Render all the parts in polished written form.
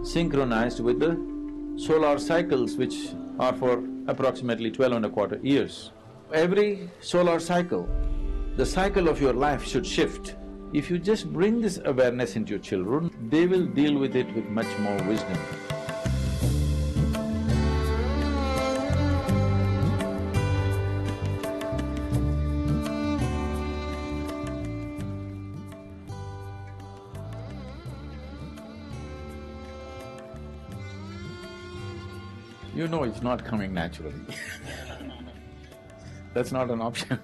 synchronized with the solar cycles which are for approximately 12 and a quarter years. Every solar cycle, the cycle of your life should shift. If you just bring this awareness into your children, they will deal with it with much more wisdom. You know it's not coming naturally. That's not an option.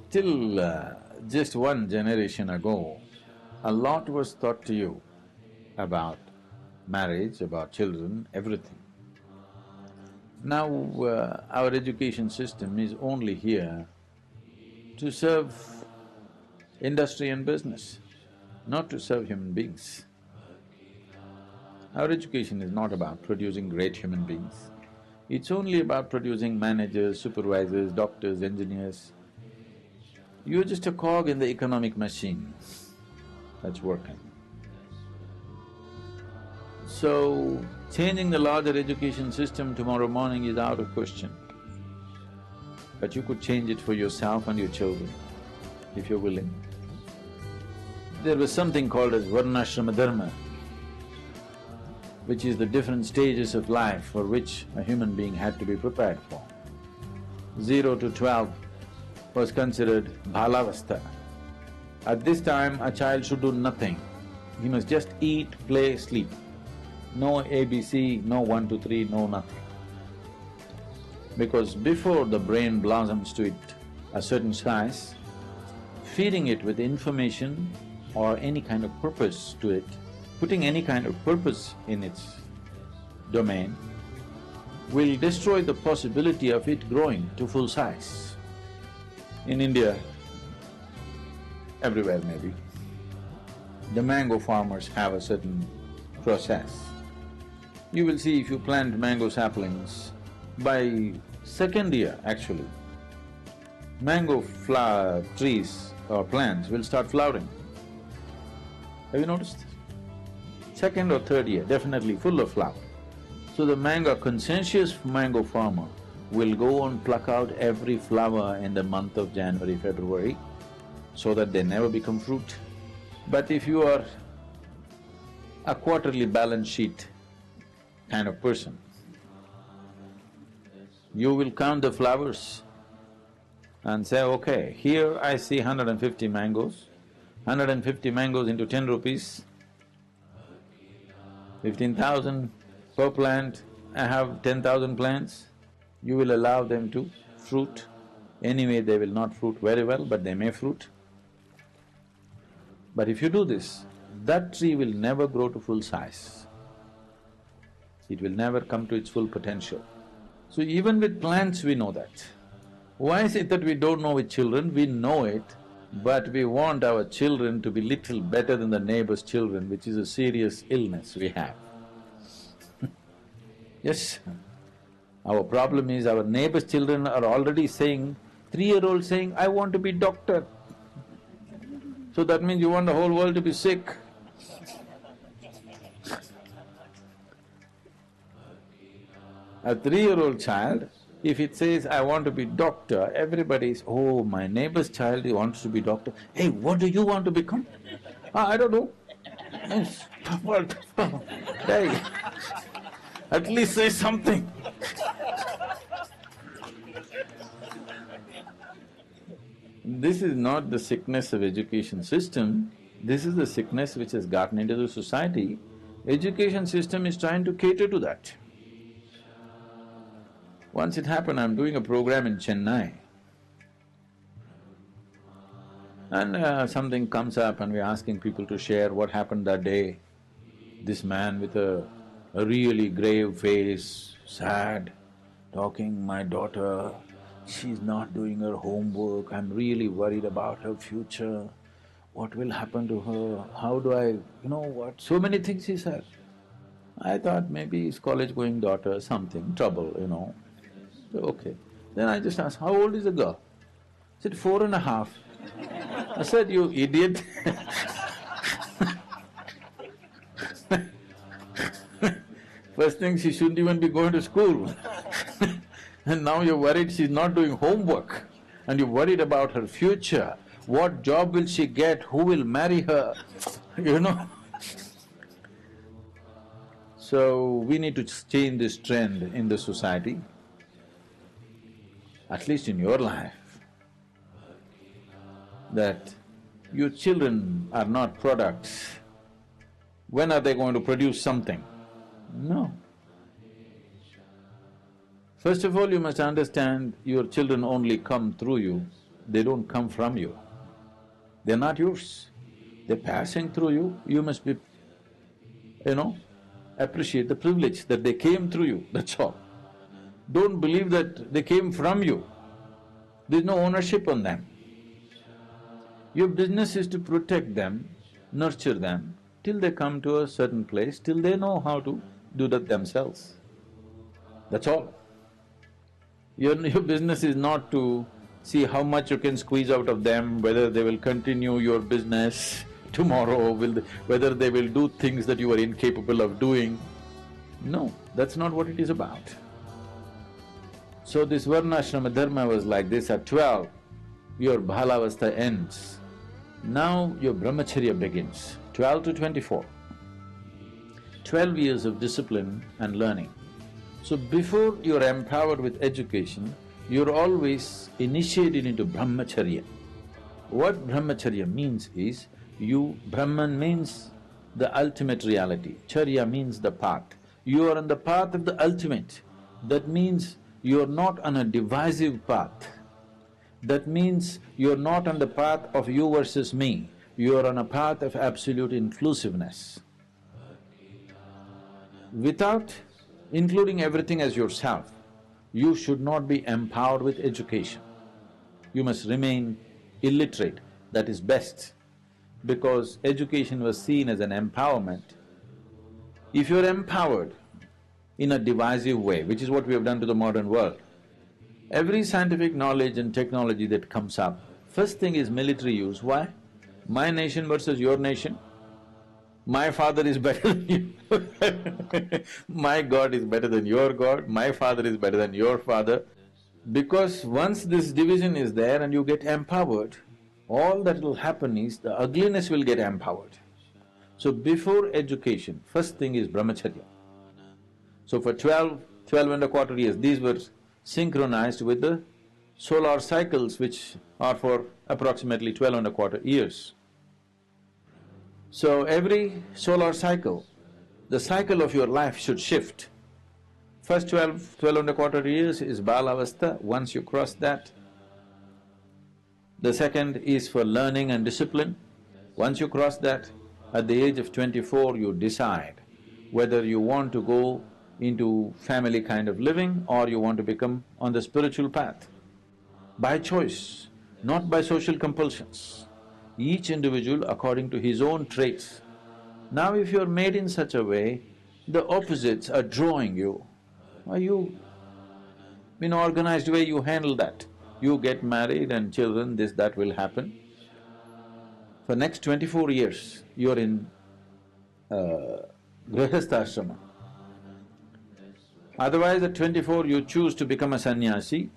Till just one generation ago, a lot was taught to you about marriage, about children, everything. Now, our education system is only here to serve industry and business, not to serve human beings. Our education is not about producing great human beings. It's only about producing managers, supervisors, doctors, engineers. You're just a cog in the economic machine that's working. So, changing the larger education system tomorrow morning is out of question. But you could change it for yourself and your children, if you're willing. There was something called as Varnashrama Dharma, which is the different stages of life for which a human being had to be prepared for. 0 to 12 was considered Balavastha. At this time, a child should do nothing. He must just eat, play, sleep. No ABC, no 1, 2, 3, no nothing. Because before the brain blossoms to it a certain size, feeding it with information or any kind of purpose to it, putting any kind of purpose in its domain, will destroy the possibility of it growing to full size. In India, everywhere maybe, the mango farmers have a certain process. You will see if you plant mango saplings, by second year actually, mango flower trees or plants will start flowering. Have you noticed? Second or third year, definitely full of flower. So the conscientious mango farmer will go and pluck out every flower in the month of January, February, so that they never become fruit. But if you are a quarterly balance sheet kind of person, you will count the flowers and say, okay, here I see 150 mangoes, 150 mangoes into 10 rupees, 15,000 per plant, I have 10,000 plants, you will allow them to fruit. Anyway, they will not fruit very well, but they may fruit. But if you do this, that tree will never grow to full size. It will never come to its full potential. So even with plants we know that. Why is it that we don't know with children? We know it, but we want our children to be little better than the neighbor's children, which is a serious illness we have. Yes, our problem is our neighbor's children are already saying, 3-year-old saying, I want to be doctor. So that means you want the whole world to be sick. A 3-year-old child, if it says, I want to be doctor, everybody's, oh, my neighbor's child wants to be doctor. Hey, what do you want to become? I don't know. Hey, at least say something. This is not the sickness of education system, this is the sickness which has gotten into the society. Education system is trying to cater to that. Once it happened, I'm doing a program in Chennai, and something comes up and we're asking people to share what happened that day. This man with a really grave face, sad, talking, my daughter, she's not doing her homework, I'm really worried about her future, what will happen to her, how do I… you know what, so many things he said. I thought maybe his college-going daughter, something, trouble, you know. So, okay. Then I just asked, how old is the girl? He said, 4.5. I said, you idiot. thing she shouldn't even be going to school. And now you're worried she's not doing homework, and you're worried about her future. What job will she get? Who will marry her? You know? So, we need to change this trend in the society, at least in your life, that your children are not products. When are they going to produce something? No. First of all, you must understand your children only come through you, they don't come from you. They're not yours. They're passing through you must be, appreciate the privilege that they came through you, that's all. Don't believe that they came from you. There's no ownership on them. Your business is to protect them, nurture them, till they come to a certain place, till they know how to do that themselves. That's all. Your business is not to see how much you can squeeze out of them, whether they will continue your business tomorrow, whether they will do things that you are incapable of doing. No, that's not what it is about. So this Varnashrama dharma was like this: at 12, your Balavastha ends. Now your Brahmacharya begins, 12 to 24. 12 years of discipline and learning. So before you're empowered with education, you're always initiated into Brahmacharya. What Brahmacharya means is, Brahman means the ultimate reality, Charya means the path. You are on the path of the ultimate. That means you're not on a divisive path. That means you're not on the path of you versus me, you're on a path of absolute inclusiveness. Without including everything as yourself, you should not be empowered with education. You must remain illiterate, that is best, because education was seen as an empowerment. If you're empowered in a divisive way, which is what we have done to the modern world, every scientific knowledge and technology that comes up, first thing is military use. Why? My nation versus your nation. My father is better than you. My God is better than your God, my father is better than your father. Because once this division is there and you get empowered, all that will happen is the ugliness will get empowered. So before education, first thing is Brahmacharya. So for 12.25 years, these were synchronized with the solar cycles, which are for approximately 12.25 years. So every solar cycle, the cycle of your life should shift. First 12.25 years is Balavastha. Once you cross that, the second is for learning and discipline. Once you cross that, at the age of 24 you decide whether you want to go into family kind of living or you want to become on the spiritual path. By choice, not by social compulsions. Each individual according to his own traits. Now if you're made in such a way, the opposites are drawing you. In organized way you handle that. You get married and children, this, that will happen. For next 24 years, you're in Grihastha ashrama. Otherwise at 24 you choose to become a sannyasi,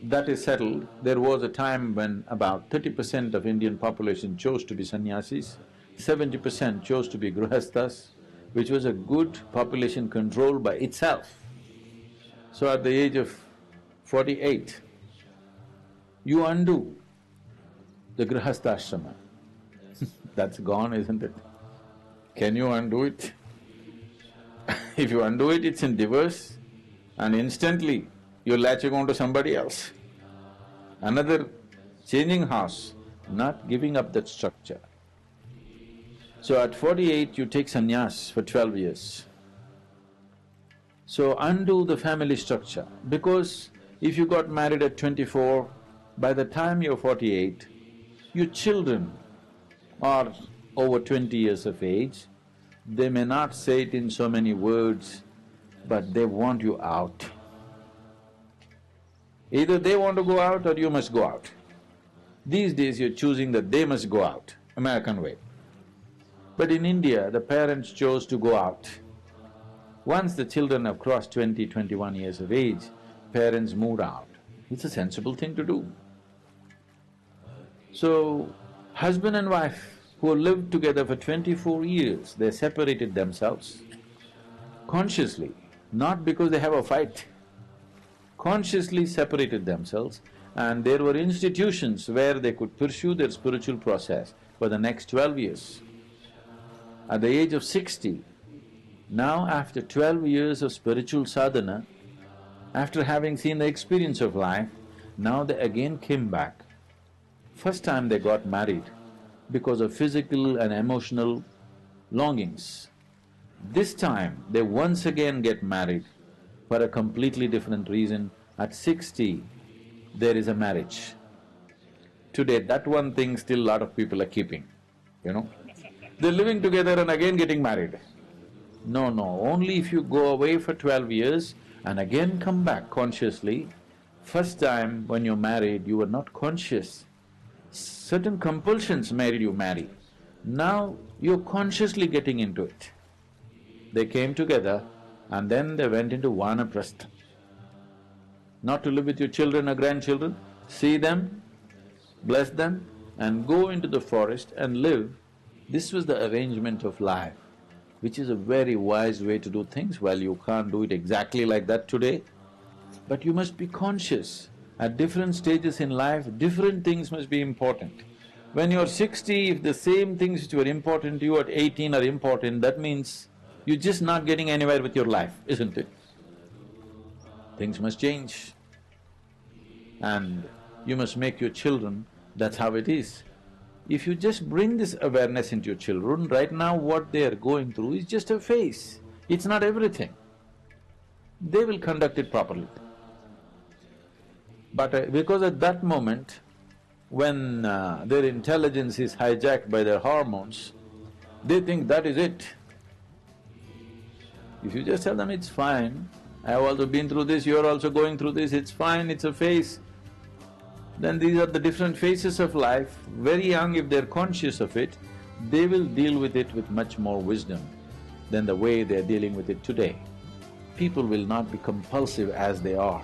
that is settled. There was a time when about 30% of Indian population chose to be sannyasis, 70% chose to be grihasthas, which was a good population control by itself. So at the age of 48, you undo the grihastha ashrama. That's gone, isn't it? Can you undo it? If you undo it, it's in divorce and instantly you're latching on to somebody else. Another changing house, not giving up that structure. So at 48 you take sannyas for 12 years. So undo the family structure, because if you got married at 24, by the time you're 48, your children are over 20 years of age, they may not say it in so many words, but they want you out. Either they want to go out or you must go out. These days you're choosing that they must go out, American way. But in India, the parents chose to go out. Once the children have crossed 20, 21 years of age, parents moved out. It's a sensible thing to do. So, husband and wife who lived together for 24 years, they separated themselves consciously, not because they have a fight, consciously separated themselves, and there were institutions where they could pursue their spiritual process for the next 12 years. At the age of 60, now after 12 years of spiritual sadhana, after having seen the experience of life, now they again came back. First time they got married because of physical and emotional longings. This time they once again get married for a completely different reason. At 60, there is a marriage. Today, that one thing still a lot of people are keeping, you know. They're living together and again getting married. No, only if you go away for 12 years and again come back consciously. First time when you're married, you were not conscious. Certain compulsions made you marry. Now you're consciously getting into it. They came together and then they went into vanaprastha. Not to live with your children or grandchildren, see them, bless them and go into the forest and live. This was the arrangement of life, which is a very wise way to do things. Well, you can't do it exactly like that today, but you must be conscious. At different stages in life, different things must be important. When you're 60, if the same things which were important to you at 18 are important, that means you're just not getting anywhere with your life, isn't it? Things must change. And you must make your children, that's how it is. If you just bring this awareness into your children, right now what they are going through is just a phase, it's not everything. They will conduct it properly. But because at that moment, when their intelligence is hijacked by their hormones, they think that is it. If you just tell them, it's fine, I have also been through this, you're also going through this, it's fine, it's a phase, then these are the different phases of life. Very young, if they're conscious of it, they will deal with it with much more wisdom than the way they're dealing with it today. People will not be compulsive as they are.